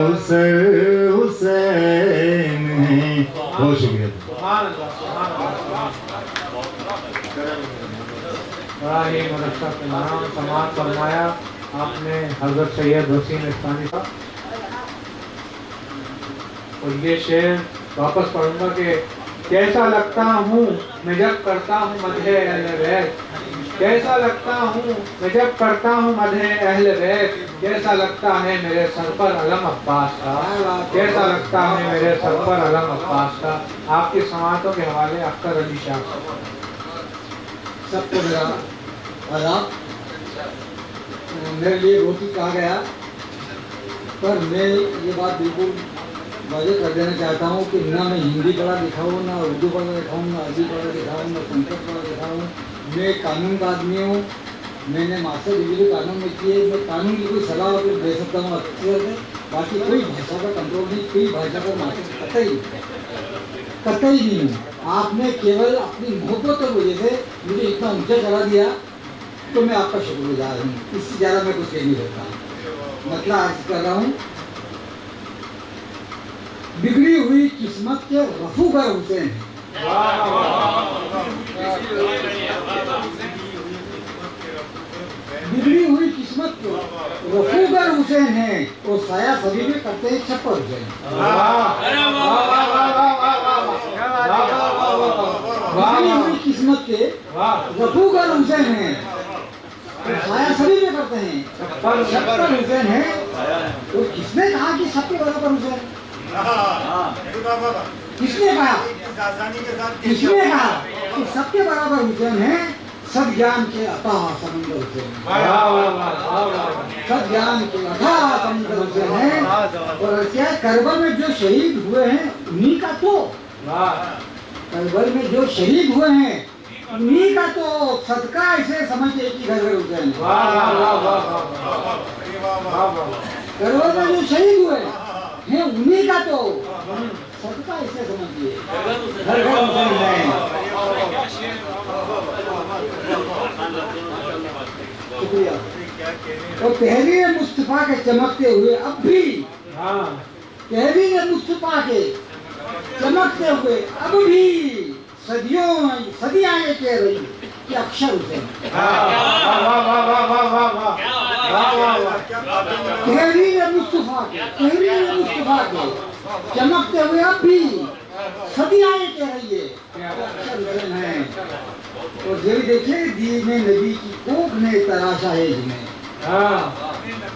हुसैन है। बहुत शुक्रिया। बड़ा ही मदरसा के नाम समाज फरमाया आपने हजरत सैयद हुसैन इस्लामी का। और ये शेर वापस पढ़ूंगा कि कैसा लगता हूँ मैं जब करता हूँ मदहे अहले बैत, कैसा लगता हूँ मैं जब करता हूँ मदहे अहले बैत, कैसा लगता है मेरे सर पर अलम अब्बास का, कैसा लगता है मेरे सर पर अलम अब्बास का। आपकी समातों के हवाले अख्तर अली शाह सबको मेरा आदाब। मेरे लिए बहुत ही कहा गया, पर मैं ये बात बिल्कुल वाज़ेह कर देना चाहता हूँ कि ना मैं हिंदी पढ़ा लिखा हूँ, ना उर्दू पढ़ा लिखा हूँ, ना अरबी पढ़ा लिखा हूँ, ना संस्कृत पढ़ा लिखा हूँ। मैं कानून का आदमी हूँ। मैंने मास्टर डिग्री कानून में की है। मैं कानून की कोई सलाह दे सकता हूँ अच्छे से। बाकी कोई भाषा का कंट्रोल नहीं, कोई भाषा का मास्टर कतई नहीं हूँ। आपने केवल अपनी मोहब्बत की वजह से मुझे इतना ऊंचा चढ़ा दिया, तो मैं आपका शुक्रगुजार हूँ। इससे ज़्यादा मैं कुछ कह नहीं सकता। मतलब अर्ज कर रहा हूँ, बिगड़ी हुई किस्मत के रफूगर हुसैन हैं। बिगड़ी हुई किस्मत के रफूगर हुसैन हैं और साया सभी में करते हैं छप्पर हुसैन। बिगड़ी हुई किस्मत के रफूगर हुसैन हैं और साया सभी में करते हैं छप्पर हुसैन हैं। और किसने कहा कि सबके बराबर हुसैन? किसने कहा? किसने कहा कि सबके बराबर हुसैन है? सब ज्ञान के अथाह समंदर हुसैन, सब ज्ञान के अथाह समंदर हुसैन है। और क्या करबल में जो शहीद हुए हैं उन्हीं का तो, करबल में जो शहीद हुए हैं उन्हीं का तो सदका इसे समझते कि घर घर हुसैन। करबल में जो शहीद हुए हैं उन्हीं का तो सबका इसे समझिए घर घर हुसैन है। शुक्रिया। और तहरीर मुस्तफा के चमकते हुए अब भी, तहरीर मुस्तफा के चमकते हुए अब भी सदियां ये कह रही कि अक्षर हुसैन। तहरीर मुस्तफा के चमकते हुए अब भी सदियां ये कह रही है कि अक्षर हुसैन है। और जब देखे दीने नबी की कोख ने तराशा है जिन्हें,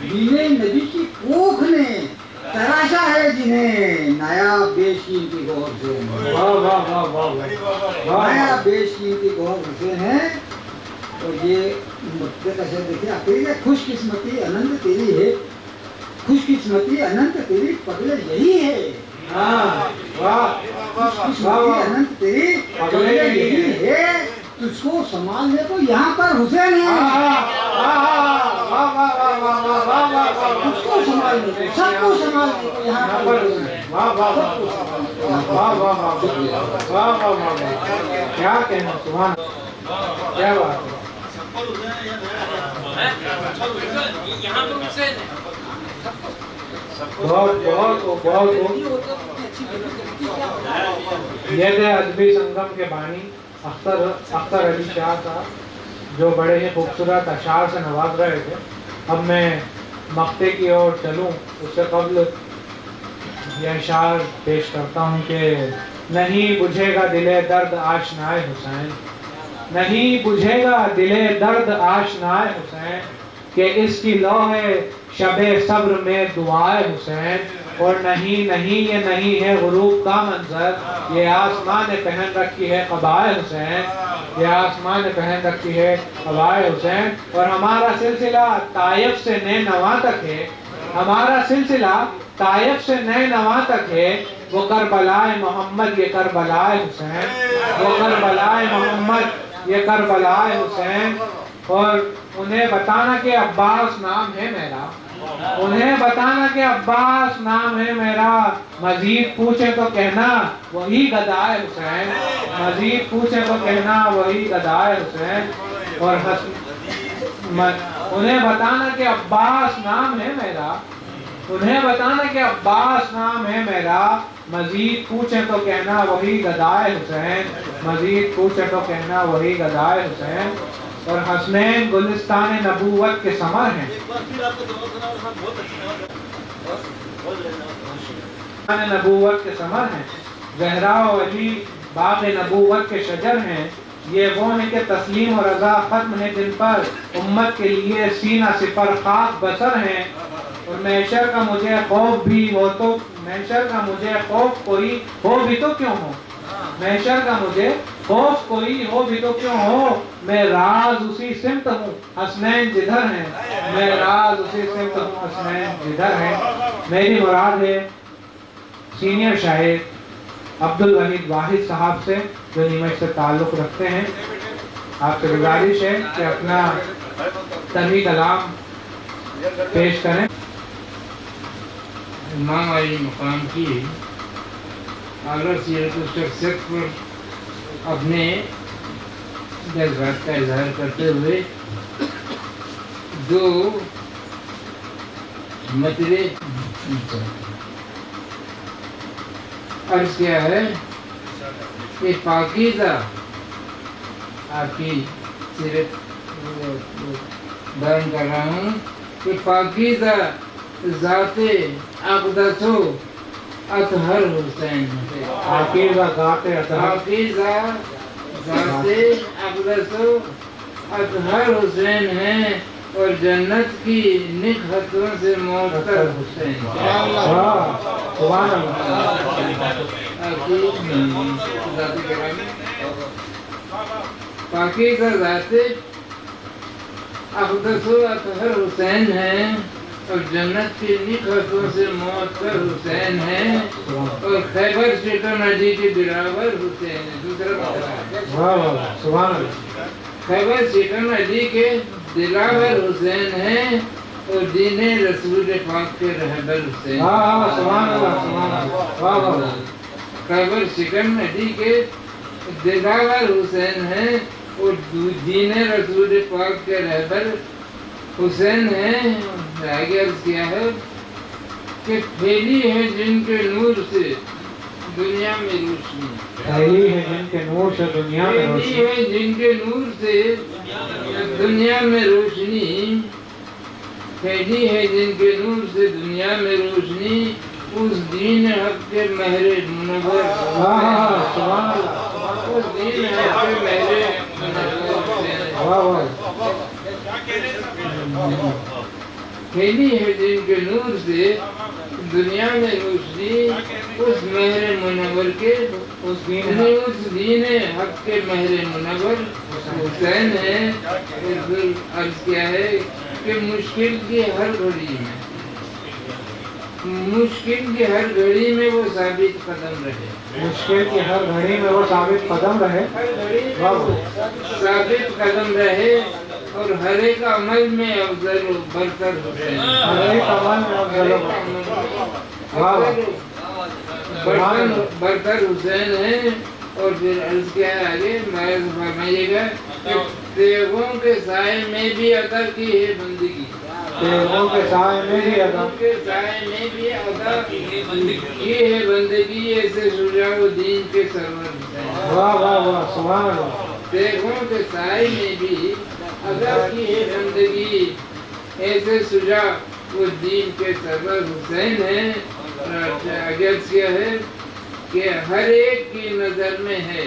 दीने नबी की कोख ने तराशा है जिन्हें, नायाब बेशकीमती गौर हुसैन, नायाब बेशकीमती गौर हुसैन है। और ये मुद्दे का शब्द देखिए आखिरी, खुशकिस्मती अनंत तेरी है, खुशकिस्मती अनंत तेरी पगले यही है। खुशकिस्मती अनंत तेरी पगले यही है, तुझको संभालने को यहाँ पर हुसैन है। तुझको संभालने को, सबको संभालने को यहाँ पर हुसैन है। क्या कहना, सुभान, क्या बात है। बहुत बहुत बहुत ये थे अदबी संगम के बानी अख्तर अली शाह साहब, जो बड़े ही खूबसूरत अशार से नवाज रहे थे। अब मैं मक्ते की ओर चलूं उससे कबल यह अशार पेश करता हूं कि नहीं बुझेगा दिले दर्द आशनाए हुसैन, नहीं बुझेगा दिले दर्द आशनाए हुसैन, कि इसकी लौहे शबे सब्र में दुआए हुसैन। और नहीं नहीं ये नहीं है गुरूब का मंजर, ये आसमान ने पहन रखी है क़बाए हुसैन, ये आसमान ने पहन रखी है क़बाए हुसैन। और हमारा सिलसिला ताइफ से नैनवा तक है, हमारा सिलसिला ताइफ से नैनवा तक है। वो करबलाए मोहम्मद ये करबलाए हुसैन, वो करबलाए मोहम्मद ये करबलाए हुसैन। और उन्हें बताना कि अब्बास नाम है मेरा, उन्हें बताना कि अब्बास नाम है मेरा, मजीद पूछे तो कहना वही गदाए हुसैन, मजीद पूछे तो कहना वही गदाए हुसैन। और उन्हें बताना कि अब्बास नाम है मेरा, उन्हें बताना कि अब्बास नाम है मेरा, मजीद पूछे तो कहना वही गदाए हुसैन, मजीद पूछे तो कहना वही गदाए हुसैन। और हसनैन गुलिस्तान नबूवत के समर हैं, नबूवत के समर हैं। ज़हरा और अली बाग नबूवत के शजर हैं। ये वो हैं कि तस्लीम और रज़ा ख़त्म है जिन पर उम्मत के लिए सीना सिपर खाक बसर हैं। और महशर का मुझे खौफ भी हो तो, महशर का मुझे खौफ कोई हो भी तो क्यों हो, महशर का मुझे खौफ कोई हो भी तो क्यों हो। मैं राज उसी सिमत हूँ हसनैन जिधर हैं, मैं राज उसी सिमत हूँ हसनैन जिधर हैं। मेरी मुराद है सीनियर शायर अब्दुल वहीद वाहिद साहब से, जो नीमच से ताल्लुक़ रखते हैं। आपसे गुजारिश है कि अपना तभी कलाम पेश करें। इमाम अली मकाम की आला सीरत और शख्सियत पर अपने जज्बात का इजहार करते हुए दो मतले अर्ज किया है कि पाकीज़ा आपकी सीरत बयान कर रहा हूँ कि पाकीज़ा ज़ाते अक़दसो अतहर हुसैन, पाकीज़ा ज़ाते अतहर, पाकीज़ा ज़ाते अक़दसो अतहर हुसैन है और जन्नत की निकहतों से मोहतर हुसैन। सुभान अल्लाह। पाकीज़ा ज़ाते अक़दसो अतहर हुसैन है और जन्नत की निकहतों से मोहतर हुसैन है और खैबर शिकन नदी के दिलावर हुसैन है। दूसरा सुभान खैबर शिकन नदी के दिलावर हुसैन है और दीने रसूल पाक के रहबर हुसैन। खैबर शिकन नदी के दिलावर हुसैन है और दीने रसूल पाक के रहबर हुसैन है। आगे अर्ज किया है कि फैली है जिनके नूर से दुनिया में रोशनी, फैली है जिनके नूर से दुनिया में फैली रोशनी, है जिनके नूर से दुनिया में रोशनी, फैली है जिनके नूर से दुनिया में रोशनी, उस दीन हक के महरे मुनव्वर, उस दीन हक के महरे मुनव्वर। फैली है जिनके नूर से दुनिया में रोशनी, उस महरे मुनव्वर के, उस दीन हक के महरे मुनव्वर हुसैन है। अर्ज किया है कि मुश्किल की हर घड़ी में, मुश्किल की हर घड़ी में वो साबित कदम रहे, मुश्किल की हर घड़ी में वो साबित कदम रहे, हर घड़ी में वो साबित कदम रहे और हर एक अमल में अफजल बरतर हुसैन, हर एक अमल में अफजल बरतर हुसैन है। और फिर अर्ज किया है आगे, फरमाइएगा कि तेगों के साए में भी अदा की है बंदगी, तेगों के साए में भी अदा, के साए में भी अदा की है बंदगी, ऐसे शुजाउद्दीन के सरवर हुसैन। वाह वाह वाह, सुभान अल्लाह। तेगों के साए में भी अदा की है बंदगी, ऐसे शुजाउद्दीन के सरवर हुसैन है। आगे किया है कि हर एक की नजर में है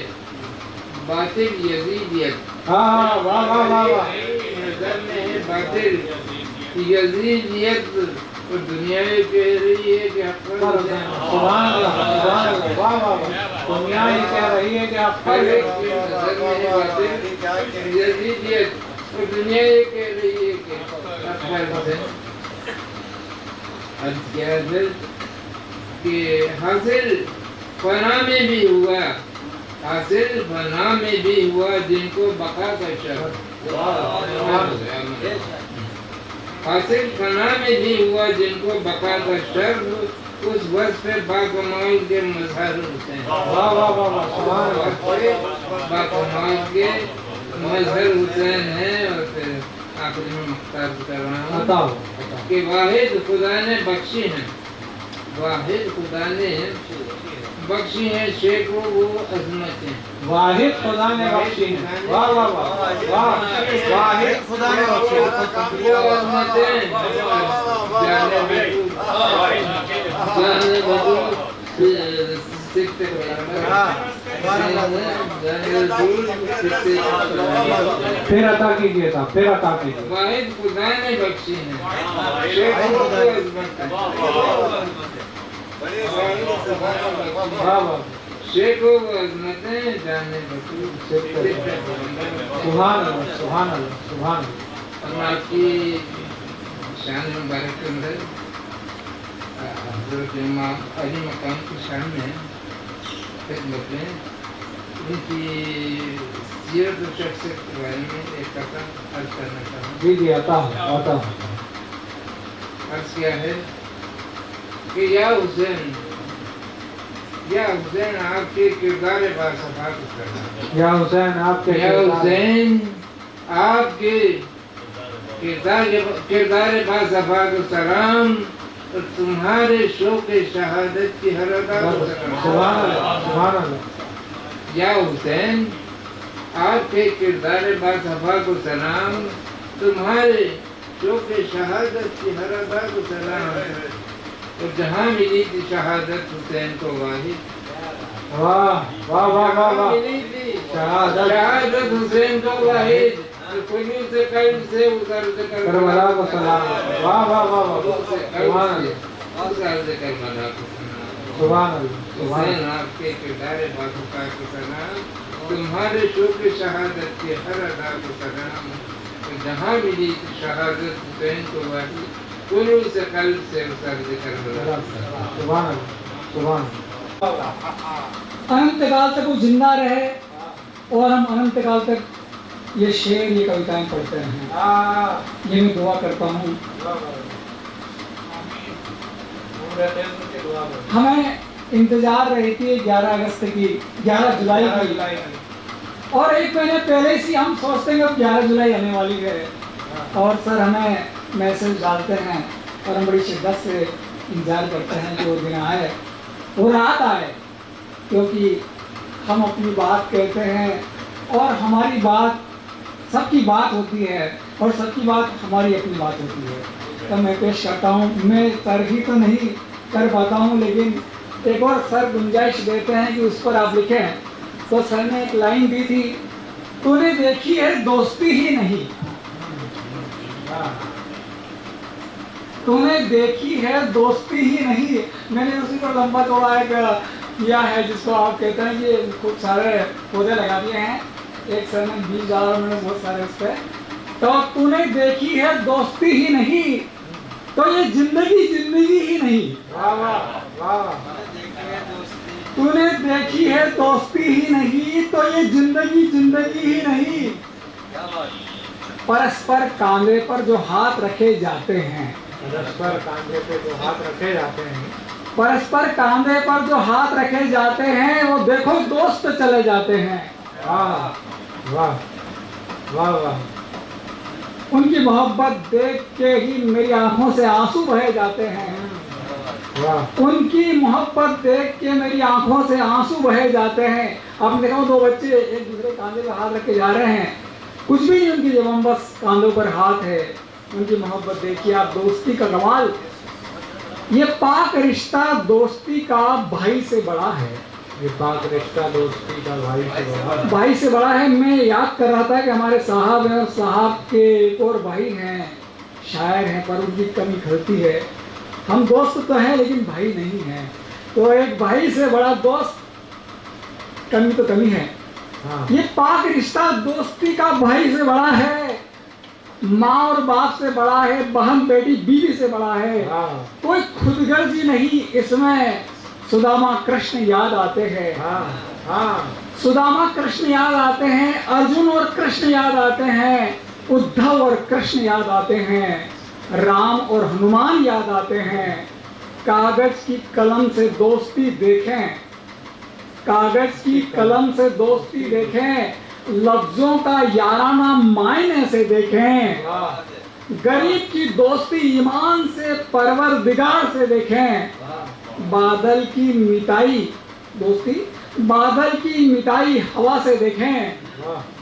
बातिल यजीदियत, वाह वाह वाह वाह, नजर में है बातिल यजीदियत और दुनिया ये कह रही है कि सुभान अल्लाह, सुभान अल्लाह, वाह वाह वाह। दुनिया ये कह रही है कि आप हर एक की नजर में है बातिल यजीदियत और दुनिया ये कह रही है कि अर्ज किया है कि हासिल फना में भी हुआ, हासिल फना में भी हुआ जिनको बका का शर्फ, हासिल फना में भी हुआ जिनको बका का शर्फ, उस वक्त पे बाकमाल के मजहर हुसैन, वाह वाह वाह वाह, सुभान अल्लाह। बाकमाल के मजहर हुसैन है। और फिर आखिर में मुख्तार कर रहा हूँ बताओ कि वाहिद खुदा ने बख्शी है, वाहिद खुदा ने बख्शी है शेख को वो अजमतें, वाहिद खुदा ने बख्शी है। वाह वाह वाह वाह, वाहिद खुदा ने बख्शी है। वो अजमतें जाने बदू सिखते फिर अता कीजिए साहब, फिर अता कीजिए। वाहिद खुदा ने बख्शी है शेख को वो अजमतें, वाह वाह, शेख को वो अजमतें जाने बदू सुभान अल्लाह, सुभान अल्लाह, सुभान अल्लाह। और आपकी शान मुबारक के अंदर हज़रत इमाम अली मकाम की शान में खिदमत में उनकी सीरत और शख्सियत के बारे में एक कथा अर्ज करना चाहूँ। जी जी, आता हूँ आता हूँ। अर्ज किया है कि या हुसैन आपके किरदार बासफा को करना, या हुसैन आपके या हुसैन आपके किरदार बासफा को सलाम और तुम्हारे शौक़ शहादत की हर अदा को सलाम। सुभान अल्लाह, सुभान अल्लाह। या हुसैन आपके किरदार बासफा को सलाम, तुम्हारे शौक़ शहादत की हर अदा को सलाम। और जहाँ मिली थी शहादत हुसैन को वाहिद, वाह वाह वाह वाह वाह, मिली थी शहादत शहादत हुसैन को वाहिद, कुल्लू से कल्ब से उतर से करबला को सलाम। वाह वाह वाह वाह, सुभान अल्लाह, उतर से करबला को सलाम। सुभान अल्लाह, सुभान हुसैन अल्लाह। आपके किरदार बासफा को सलाम, तुम्हारे शौक़ शहादत के हर अदा को सलाम। तो जहाँ मिली थी शहादत हुसैन को वाहिद, कुल्लू से कल्ब से उतर से करबला को सलाम। सुभान अल्लाह, सुभान अल्लाह। अनंत काल तक वो जिंदा रहे और हम अनंत काल तक ये शेर, ये कविताएं पढ़ते हैं। ये मैं दुआ करता हूँ। हमें इंतजार रही थी 11 अगस्त की, 11 जुलाई की, और एक महीने पहले से हम सोचते हैं अब 11 जुलाई आने वाली है और सर हमें मैसेज डालते हैं और हम बड़ी शिद्दत से इंतजार करते हैं कि वो दिन आए, वो रात आए, क्योंकि हम अपनी बात कहते हैं और हमारी बात सबकी बात होती है और सबकी बात हमारी अपनी बात होती है। तो मैं पेश करता हूँ, मैं तरही तो नहीं कर पाता हूँ, लेकिन एक और सर गुंजाइश देते हैं कि उस पर आप लिखें। तो सर ने एक लाइन दी थी, तूने देखी है दोस्ती ही नहीं, तूने देखी है दोस्ती ही नहीं। मैंने उसी पर लंबा चौड़ा एक किया है जिसको आप कहते हैं कि खूब सारे पौधे लगा दिए हैं, एक सर ने बीज डाला, मैंने बहुत सारे उस पर। तो तूने देखी है दोस्ती ही नहीं, तो ये जिंदगी जिंदगी ही नहीं। वाह वाह वाह, तूने देखी है दोस्ती ही नहीं, तो ये जिंदगी जिंदगी ही नहीं। परस्पर कांधे पर जो हाथ रखे जाते हैं, परस्पर कांधे पे जो हाथ रखे जाते हैं, परस्पर कांधे पर जो हाथ रखे जाते हैं, वो देखो दोस्त चले जाते हैं। वाह वाह वाह वाह, उनकी मोहब्बत देख के ही मेरी आंखों से आंसू बहे जाते हैं। वाह, उनकी मोहब्बत देख के मेरी आंखों से आंसू बहे जाते हैं। अब देखो दो बच्चे एक दूसरे कांधे पर हाथ रख के जा रहे हैं, कुछ भी नहीं उनकी जबान, बस कांधों पर हाथ है। उनकी मोहब्बत देखिए आप, दोस्ती का कमाल। ये पाक रिश्ता दोस्ती का भाई से बड़ा है, ये पाक रिश्ता दोस्ती का भाई से बड़ा है। भाई से बड़ा है। मैं याद कर रहा था कि हमारे साहब हैं और साहब के एक और भाई हैं, शायर हैं, पर उनकी कमी खलती है। हम दोस्त तो हैं लेकिन भाई नहीं हैं। तो एक भाई से बड़ा दोस्त, कमी तो कमी है। हाँ, ये पाक रिश्ता दोस्ती का भाई से बड़ा है, माँ और बाप से बड़ा है, बहन बेटी बीवी से बड़ा है। हाँ, कोई खुदगर्जी नहीं इसमें। सुदामा कृष्ण याद आते हैं, हाँ, हाँ, सुदामा कृष्ण याद आते हैं, अर्जुन और कृष्ण याद आते हैं, उद्धव और कृष्ण याद आते हैं, राम और हनुमान याद आते हैं। कागज की कलम से दोस्ती देखें, कागज की कलम से दोस्ती देखें, लफ्जों का याराना मायने से देखें, गरीब की दोस्ती ईमान से परवरदिगार से देखें, बादल की मिटाई दोस्ती, बादल की मिटाई हवा से देखें,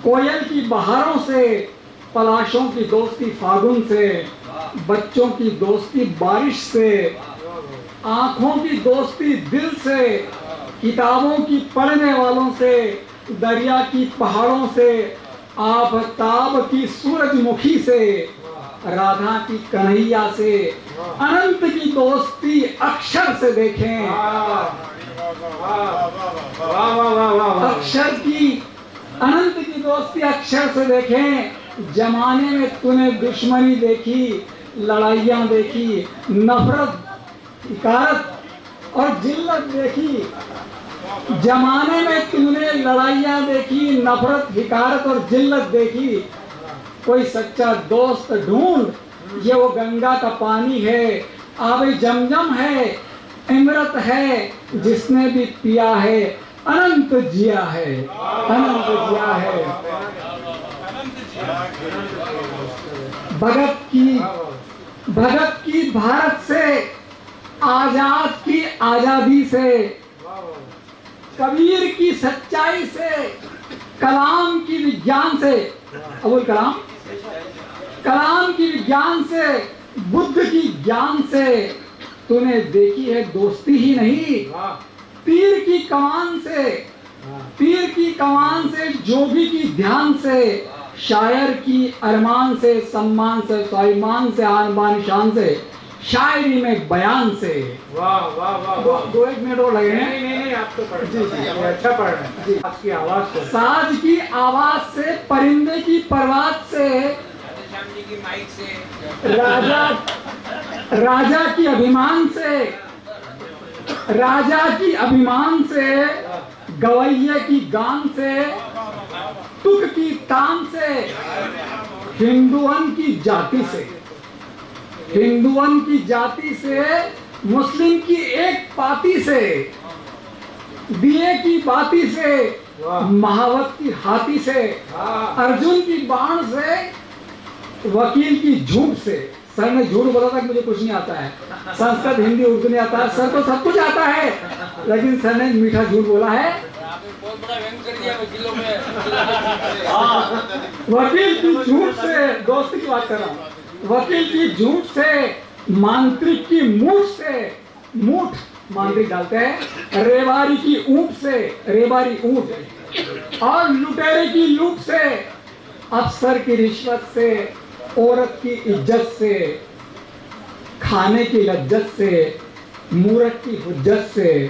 कोयल की बहारों से, पलाशों की दोस्ती फागुन से, बच्चों की दोस्ती बारिश से, आंखों की दोस्ती दिल से, किताबों की पढ़ने वालों से, दरिया की पहाड़ों से, आफताब की सूरजमुखी से, राधा की कन्हैया से, अनंत की दोस्ती अक्षर से देखें, अक्षर की अनंत की दोस्ती अक्षर से देखें। जमाने में तूने दुश्मनी देखी, लड़ाइयाँ देखी, नफरत, हिकारत और जिल्लत देखी। जमाने में तूने लड़ाइयाँ देखी, नफरत, हिकारत और जिल्लत देखी। कोई सच्चा दोस्त ढूंढ, ये वो गंगा का पानी है, आबे जमजम है, इमरत है, जिसने भी पिया है अनंत जिया है, अनंत जिया है। भगत की भारत से, आजाद की आजादी से, कबीर की सच्चाई से, कलाम की विज्ञान से, अबुल कलाम, कलाम की विज्ञान से, बुद्ध की ज्ञान से तूने देखी है दोस्ती ही नहीं, तीर की कमान से, तीर की कमान से, जोगी की ध्यान से, शायर की अरमान से, सम्मान से, स्वाभिमान से, आन शान से, शायरी में बयान से। वाह वाह वाह, दो एक मिनट और लगे हैं। नहीं आप तो पढ़ जी, जी। अच्छा पढ़ रहे हैं। जी। आपकी आवाज से, साज की आवाज से, परिंदे की परवाज से, राजा की अभिमान से, राजा की अभिमान से, गवैये की गान से, तुक की तान से, हिंदुअन की जाति से, हिंदुअन की जाति से, मुस्लिम की एक पाती से, दिए की बाती से, महावत की हाथी से, अर्जुन की बाण से, वकील की झूठ से। सर ने झूठ बोला था कि मुझे कुछ नहीं आता है, संस्कृत हिंदी उर्दू नहीं आता है। सर को सब कुछ आता है, लेकिन सर ने मीठा झूठ बोला है। वकील की झूठ से, दोस्ती की बात कर रहा हूँ, वकील की झूठ से, मांत्रिक की मूठ से, मूठ मांत्रिक डालते हैं, रेवारी की ऊंट से, रेवारी ऊंट, और लुटेरे की लूट से, अफसर की रिश्वत से, औरत की इज्जत से, खाने की लज्जत से, मूरत की हुज्जत से,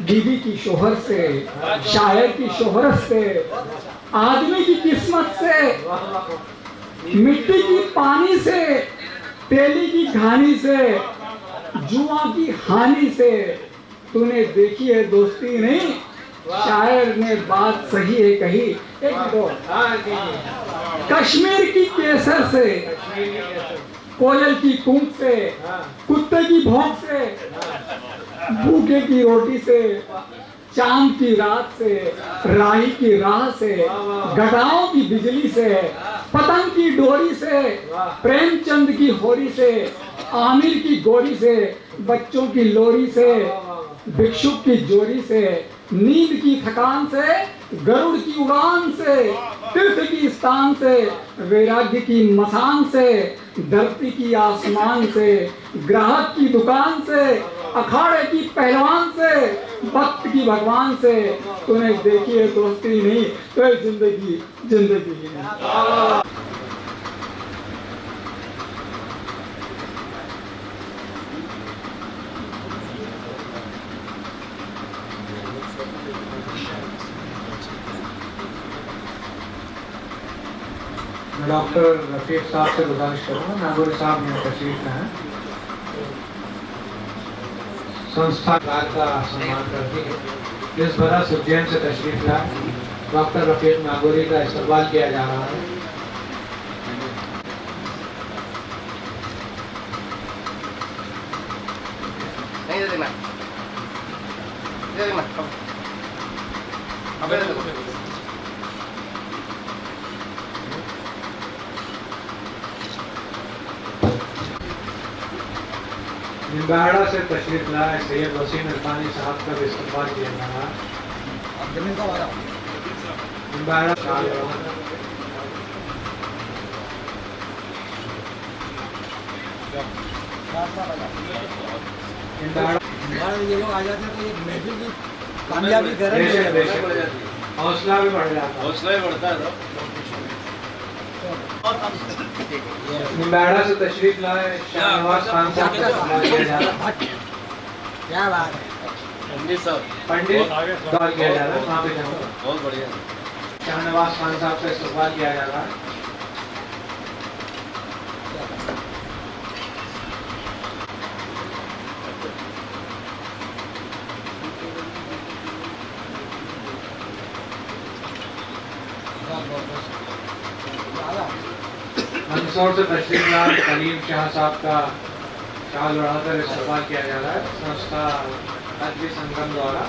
बीवी की शोहर से, शायर की शोहरत से, आदमी की किस्मत से, मिट्टी की पानी से, तेली की घानी से, जुआ की हानि से तूने देखी है दोस्ती नहीं। शायर ने बात सही है कही। एक दो, कश्मीर की केसर से, कोयल की कूक से, कुत्ते की भौंक से, भूखे की रोटी से, चांद की रात से, राही की राह से, गडाओं की बिजली से, पतंग की डोरी से, प्रेमचंद की होरी से, आमिर की गोरी से, बच्चों की लोरी से, भिक्षुक की जोरी से, नींद की थकान से, गरुड़ की उड़ान से, तीर्थ की स्थान से, वैराग्य की मसान से, धरती की आसमान से, ग्राहक की दुकान से, अखाड़े की पहलवान से, भक्त की भगवान से तूने देखी है दोस्ती नहीं तो जिंदगी जिंदगी है। डॉक्टर रफीक साहब से गुजारिश करूँगा, नागौरी साहब यहाँ तशरीफ में है, संस्था का सम्मान करती है। इस बरस उज्जैन से तशरीफ लाए डॉक्टर रफीक नागौरी का इस्तेमाल किया जा रहा है। निम्बाड़ा से तशरीफ लाए सैयद वसीम इरफानी साहब का भी इस्तकबाल किया जा रहा है। निम्बाड़ा ये लोग आ जाते हैं तो ये महफिल की कामयाबी करें, हौसला भी बढ़ जाता है। हौसला ही बढ़ता है ना। निम्बाड़ा से तशरीफ लाए शाहनवाज खान साहब का इस्तकबाल किया जा रहा है। क्या बात है। पंडित साहब पंडित इस्तकबाल किया जा रहा है, वहाँ पे जाऊँगा। बहुत बढ़िया। शाहनवाज खान साहब का इस्तकबाल किया जा रहा है। मंदसौर से तशरीफ लाए कलीम शाह साहब का शाल बढ़ाकर इस्तकबाल किया जा रहा है संस्था अदबी संगम द्वारा।